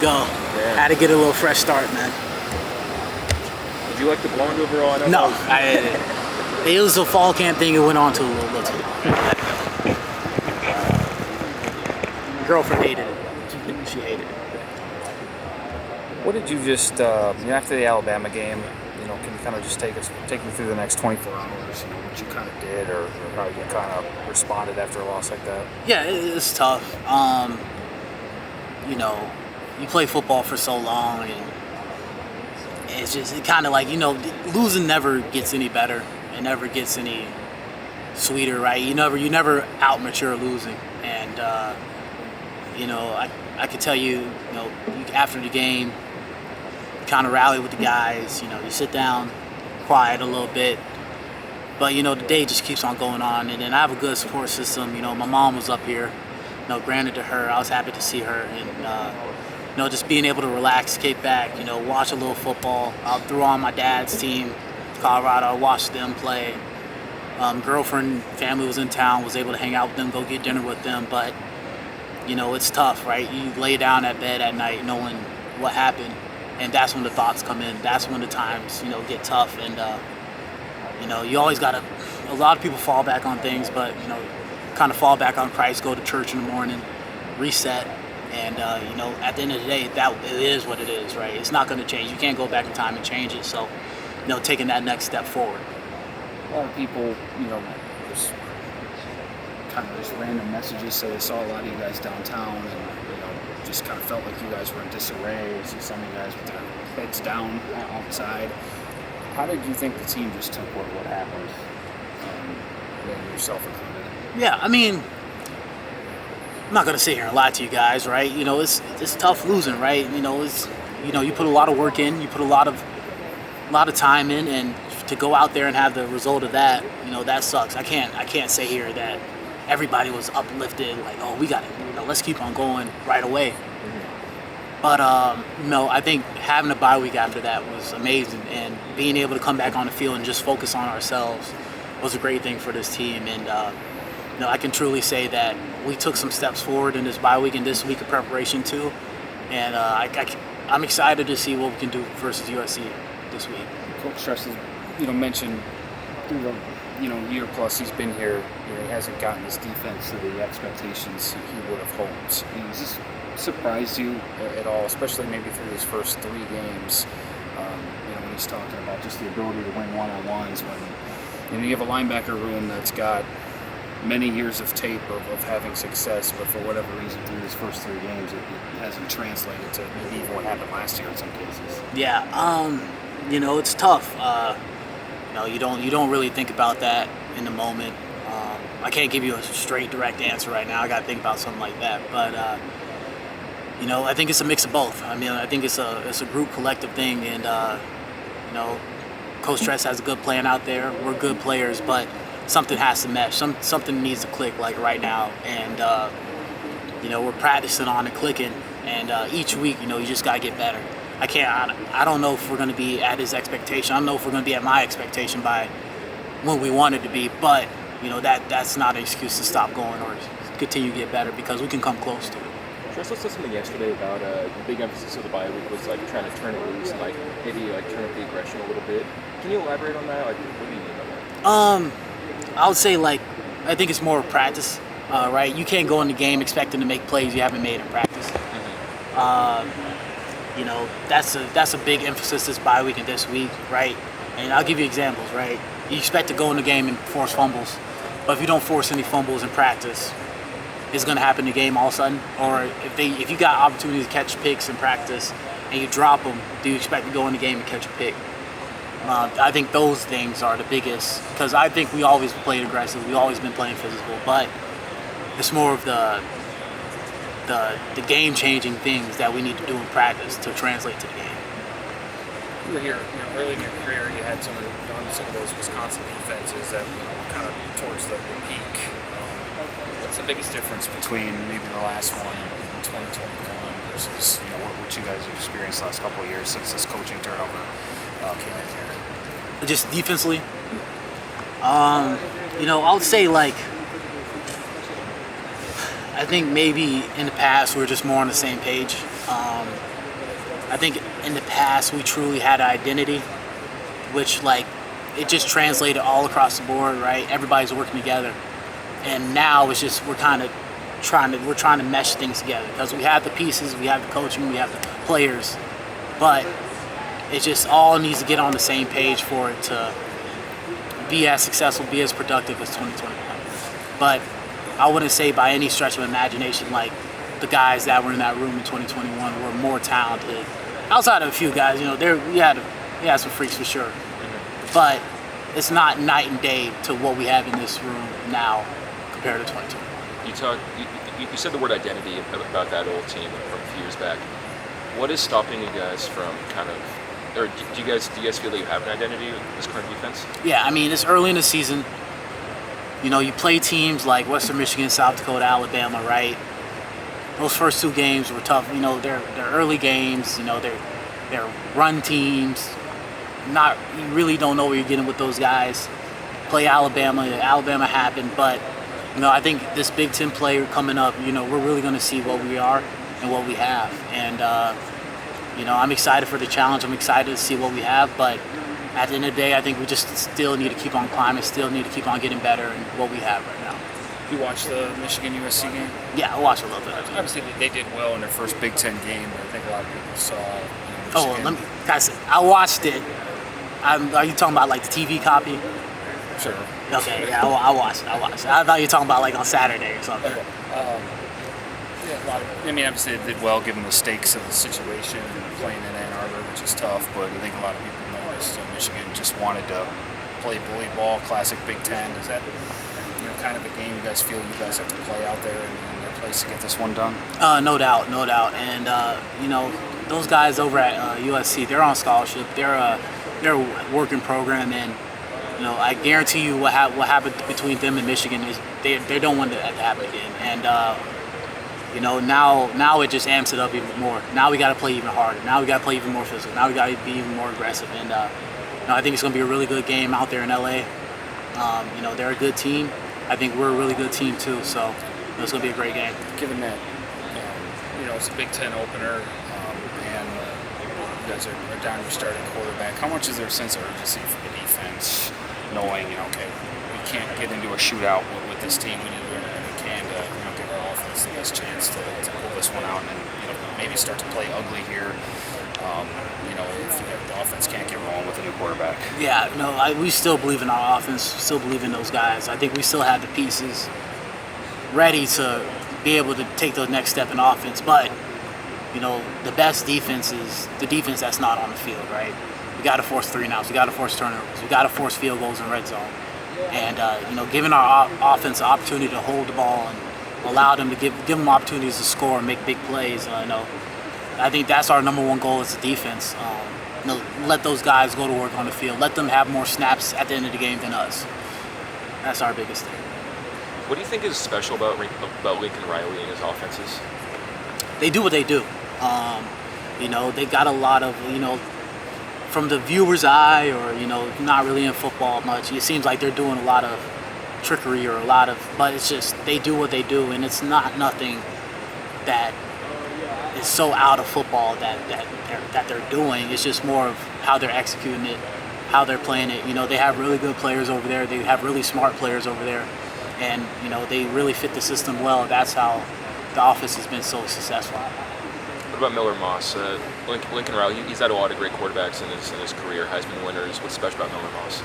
Go. Yeah. Had to get a little fresh start, man. Did you like the blonde overall? No, it was a fall camp thing. It went on to a little too long. My girlfriend hated it. She hated it. What did you just after the Alabama game? Can you kind of just take me through the next 24 hours? What you kind of did, or how you kind of responded after a loss like that? Yeah, it's tough. You play football for so long, and it's just kind of like losing never gets any better. It never gets any sweeter, right? You never out mature losing, and I could tell you, after the game, kind of rally with the guys. You sit down, quiet a little bit, but the day just keeps on going on. And then I have a good support system. My mom was up here. Granted to her, I was happy to see her, and just being able to relax, kick back, watch a little football. I threw on my dad's team, Colorado. I watched them play. Girlfriend, family was in town, was able to hang out with them, go get dinner with them. But it's tough, right? You lay down at bed at night knowing what happened, and that's when the thoughts come in. That's when the times get tough, and you always gotta. A lot of people fall back on things, but kind of fall back on Christ, go to church in the morning, reset, and at the end of the day, that it is what it is, right? It's not going to change. You can't go back in time and change it. So, taking that next step forward. A lot of people, just kind of just random messages say they saw a lot of you guys downtown, and just kind of felt like you guys were in disarray. See some of you guys with their heads down outside. How did you think the team just took what happened? Yourself included. Yeah, I'm not gonna sit here and lie to you guys, right? It's tough losing, right? You put a lot of work in, you put a lot of time in, and to go out there and have the result of that, that sucks. I can't say here that everybody was uplifted, like, oh, we got it, let's keep on going right away. But I think having a bye week after that was amazing, and being able to come back on the field and just focus on ourselves was a great thing for this team. And I can truly say that we took some steps forward in this bye week and this week of preparation too. And I'm excited to see what we can do versus USC this week. Coach Stress has, mentioned through the year plus he's been here, he hasn't gotten his defense to the expectations he would have hoped. Has this surprised you at all, especially maybe through his first 3 games? When he's talking about just the ability to win one-on-ones when you have a linebacker room that's got many years of tape of having success, but for whatever reason through his first 3 games it hasn't translated to maybe even what happened last year in some cases. Yeah, it's tough. You don't really think about that in the moment. I can't give you a straight direct answer right now. I got to think about something like that. But I think it's a mix of both. I think it's a group collective thing, and Coach Tress has a good plan out there. We're good players, but something has to mesh. Something needs to click like right now, and we're practicing on it clicking. And each week, you just gotta get better. I don't know if we're gonna be at his expectation. I don't know if we're gonna be at my expectation by when we wanted to be. But that's not an excuse to stop going or continue to get better, because we can come close to it. Tress said something yesterday about the big emphasis of the bye week was like trying to turn it loose and maybe turn up the aggression a little bit. Can you elaborate on that? What do you mean by that? I would say I think it's more of practice, right? You can't go in the game expecting to make plays you haven't made in practice. That's a big emphasis this bye week and this week, right? And I'll give you examples, right? You expect to go in the game and force fumbles, but if you don't force any fumbles in practice, it's going to happen in the game all of a sudden. Or if you got opportunities to catch picks in practice and you drop them, do you expect to go in the game and catch a pick? I think those things are the biggest, because I think we always played aggressive. We've always been playing physical, but it's more of the game-changing things that we need to do in practice to translate to the game. You were here, early in your career, you had some of those Wisconsin defenses that were kind of towards the peak. What's the biggest difference between maybe the last one in 2021 versus what you guys have experienced the last couple of years since this coaching turnover came in here? Just defensively, I would say I think maybe in the past we were just more on the same page. I think in the past we truly had an identity, which like it just translated all across the board, right? Everybody's working together, and now it's just we're trying to mesh things together because we have the pieces, we have the coaching, we have the players, but it just all needs to get on the same page for it to be as successful, be as productive as 2021. But I wouldn't say by any stretch of imagination like the guys that were in that room in 2021 were more talented. Outside of a few guys, we had some freaks for sure. But it's not night and day to what we have in this room now compared to 2020. You said the word identity about that old team from a few years back. What is stopping you guys from or do you guys feel that you have an identity with this current defense? Yeah, I mean, it's early in the season. You play teams like Western Michigan, South Dakota, Alabama, right? Those first two games were tough. They're early games. They're run teams. You really don't know where you're getting with those guys. Play Alabama. Alabama happened, but I think this Big Ten play coming up. We're really going to see what we are and what we have, and I'm excited for the challenge. I'm excited to see what we have, but at the end of the day, I think we just still need to keep on climbing. Still need to keep on getting better in what we have right now. You watched the Michigan USC game? Yeah, I watched a little bit of it. Obviously, they did well in their first Big Ten game, but I think a lot of people saw. Guys, I watched it. Are you talking about like the TV copy? Sure. Okay, yeah, I watched it. I thought you were talking about like on Saturday or something. Okay. Obviously they did well given the stakes of the situation and playing in Ann Arbor, which is tough. But I think a lot of people noticed Michigan just wanted to play bully ball, classic Big Ten. Is that kind of a game you guys feel you guys have to play out there in their place to get this one done? No doubt. And those guys over at USC, they're on scholarship. They're a working program, and I guarantee you what happened between them and Michigan is they don't want that to happen again. And now it just amps it up even more. Now we got to play even harder. Now we got to play even more physical. Now we got to be even more aggressive. And I think it's going to be a really good game out there in LA. They're a good team. I think we're a really good team too. So it's going to be a great game. Given that, it's a Big Ten opener, and you guys are down your starting quarterback. How much is there a sense of urgency for the defense, knowing okay, we can't get into a shootout with this team. We need to do everything we can to give our offense the best chance to pull this one out and maybe start to play ugly here. If the offense can't get rolling with a new quarterback. Yeah, we still believe in our offense. Still believe in those guys. I think we still have the pieces ready to be able to take the next step in offense. But the best defense is the defense that's not on the field, right? We got to force 3-and-outs. We got to force turnovers. We got to force field goals in red zone. And giving our offense the opportunity to hold the ball and allow them to give them opportunities to score and make big plays. I think that's our number one goal as a defense. Let those guys go to work on the field. Let them have more snaps at the end of the game than us. That's our biggest thing. What do you think is special about Lincoln Riley and his offenses? They do what they do. They got a lot of, from the viewer's eye or, not really in football much, it seems like they're doing a lot of trickery but it's just they do what they do, and it's not nothing that is so out of football that they're doing. It's just more of how they're executing it, how they're playing it. They have really good players over there. They have really smart players over there, and they really fit the system well. That's how the offense has been so successful. What about Miller Moss? Lincoln Riley, he's had a lot of great quarterbacks in his career, Heisman winners. What's special about Miller Moss?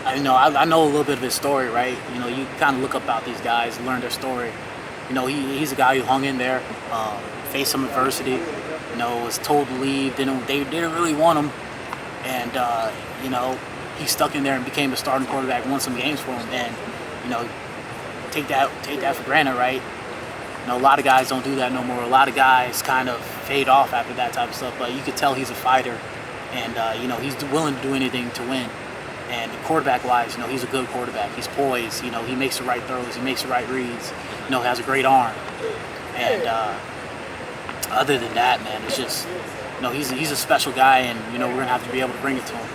I know a little bit of his story, right? You kind of look up about these guys, learn their story. He's a guy who hung in there, faced some adversity. Was told to leave. They didn't really want him, and he stuck in there and became a starting quarterback, won some games for him. And take that for granted, right? A lot of guys don't do that no more. A lot of guys kind of fade off after that type of stuff. But you could tell he's a fighter, and he's willing to do anything to win. And quarterback-wise, he's a good quarterback. He's poised. He makes the right throws. He makes the right reads. Has a great arm. And other than that, man, it's just, he's a special guy, and we're gonna have to be able to bring it to him.